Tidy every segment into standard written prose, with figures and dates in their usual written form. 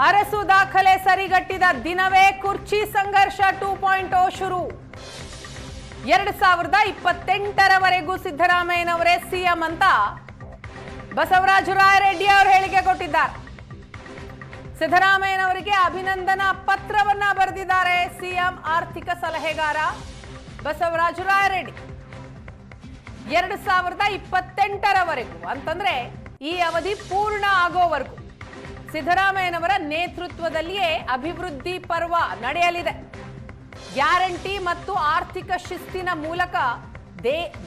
ಅರಸು ದಾಖಲೆ ಸರಿಗಟ್ಟಿದ ದಿನವೇ ಕುರ್ಚಿ ಸಂಘರ್ಷ 2.0 ಶುರು. 2028ರವರೆಗೂ ಸಿದ್ದರಾಮಯ್ಯನವರೇ ಸಿಎಂ ಅಂತ ಬಸವರಾಜ ರಾಯರೆಡ್ಡಿ ಅವರು ಹೇಳಿಕೆ ಕೊಟ್ಟಿದ್ದಾರೆ. ಸಿದ್ದರಾಮಯ್ಯನವರಿಗೆ ಅಭಿನಂದನಾ ಪತ್ರವನ್ನ ಬರೆದಿದ್ದಾರೆ ಸಿಎಂ ಆರ್ಥಿಕ ಸಲಹೆಗಾರ ಬಸವರಾಜ ರಾಯರೆಡ್ಡಿ. 2028ರವರೆಗೂ ಅಂತಂದ್ರೆ ಈ ಅವಧಿ ಪೂರ್ಣ ಆಗೋವರೆಗೂ ಸಿದ್ದರಾಮಯ್ಯನವರ ನೇತೃತ್ವದಲ್ಲಿಯೇ ಅಭಿವೃದ್ಧಿ ಪರ್ವ ನಡೆಯಲಿದೆ. ಗ್ಯಾರಂಟಿ ಮತ್ತು ಆರ್ಥಿಕ ಶಿಸ್ತಿನ ಮೂಲಕ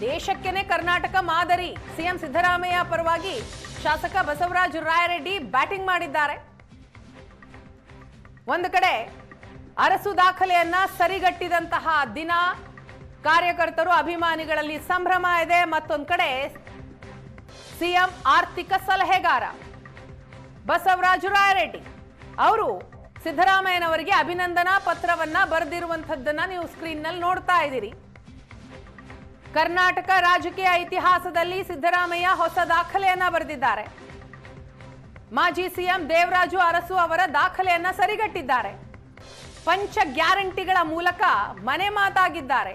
ದೇಶಕ್ಕೆನೆ ಕರ್ನಾಟಕ ಮಾದರಿ. ಸಿಎಂ ಸಿದ್ದರಾಮಯ್ಯ ಪರವಾಗಿ ಶಾಸಕ ಬಸವರಾಜ ರಾಯರೆಡ್ಡಿ ಬ್ಯಾಟಿಂಗ್ ಮಾಡಿದ್ದಾರೆ. ಒಂದು ಕಡೆ ಅರಸು ದಾಖಲೆಯನ್ನ ಸರಿಗಟ್ಟಿದಂತಹ ದಿನ, ಕಾರ್ಯಕರ್ತರು ಅಭಿಮಾನಿಗಳಲ್ಲಿ ಸಂಭ್ರಮ ಇದೆ. ಮತ್ತೊಂದು ಕಡೆ ಸಿಎಂ ಆರ್ಥಿಕ ಸಲಹೆಗಾರ ಬಸವರಾಜ ರಾಯರೆಡ್ಡಿ ಅವರು ಸಿದ್ದರಾಮಯ್ಯನವರಿಗೆ ಅಭಿನಂದನಾ ಪತ್ರವನ್ನ ಬರೆದಿರುವಂತದ್ದನ್ನ ನೀವು ಸ್ಕ್ರೀನ್ ನಲ್ಲಿ ನೋಡ್ತಾ ಇದ್ದೀರಿ. ಕರ್ನಾಟಕ ರಾಜಕೀಯ ಇತಿಹಾಸದಲ್ಲಿ ಸಿದ್ದರಾಮಯ್ಯ ಹೊಸ ದಾಖಲೆಯನ್ನ ಬರೆದಿದ್ದಾರೆ. ಮಾಜಿ ಸಿಎಂ ದೇವರಾಜು ಅರಸು ಅವರ ದಾಖಲೆಯನ್ನ ಸರಿಗಟ್ಟಿದ್ದಾರೆ. ಪಂಚ ಗ್ಯಾರಂಟಿಗಳ ಮೂಲಕ ಮನೆ ಮಾತಾಗಿದ್ದಾರೆ.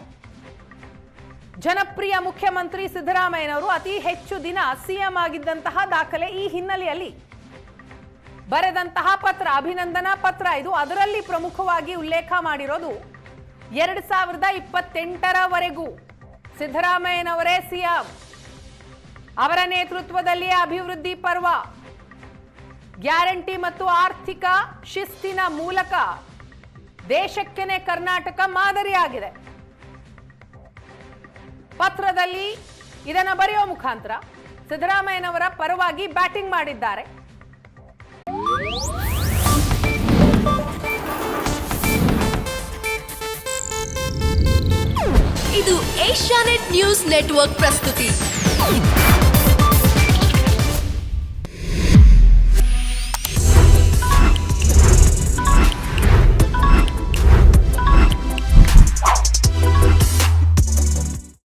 ಜನಪ್ರಿಯ ಮುಖ್ಯಮಂತ್ರಿ ಸಿದ್ದರಾಮಯ್ಯನವರು ಅತಿ ಹೆಚ್ಚು ದಿನ ಸಿಎಂ ಆಗಿದ್ದಂತಹ ದಾಖಲೆ. ಈ ಹಿನ್ನೆಲೆಯಲ್ಲಿ ಬರೆದಂತಹ ಪತ್ರ, ಅಭಿನಂದನಾ ಪತ್ರ ಇದು. ಅದರಲ್ಲಿ ಪ್ರಮುಖವಾಗಿ ಉಲ್ಲೇಖ ಮಾಡಿರೋದು 2028ರವರೆಗೂ ಸಿದ್ದರಾಮಯ್ಯನವರೇ ಸಿಎಂ, ಅವರ ನೇತೃತ್ವದಲ್ಲಿ ಅಭಿವೃದ್ಧಿ ಪರ್ವ, ಗ್ಯಾರಂಟಿ ಮತ್ತು ಆರ್ಥಿಕ ಶಿಸ್ತಿನ ಮೂಲಕ ದೇಶಕ್ಕೆನೆ ಕರ್ನಾಟಕ ಮಾದರಿಯಾಗಿದೆ. ಪತ್ರದಲ್ಲಿ ಇದನ್ನು ಬರೆಯುವ ಮುಖಾಂತರ ಸಿದ್ದರಾಮಯ್ಯನವರ ಪರವಾಗಿ ಬ್ಯಾಟಿಂಗ್ ಮಾಡಿದ್ದಾರೆ. ಇದು ಏಷ್ಯಾನೆಟ್ ನ್ಯೂಸ್ ನೆಟ್ವರ್ಕ್ ಪ್ರಸ್ತುತಿ.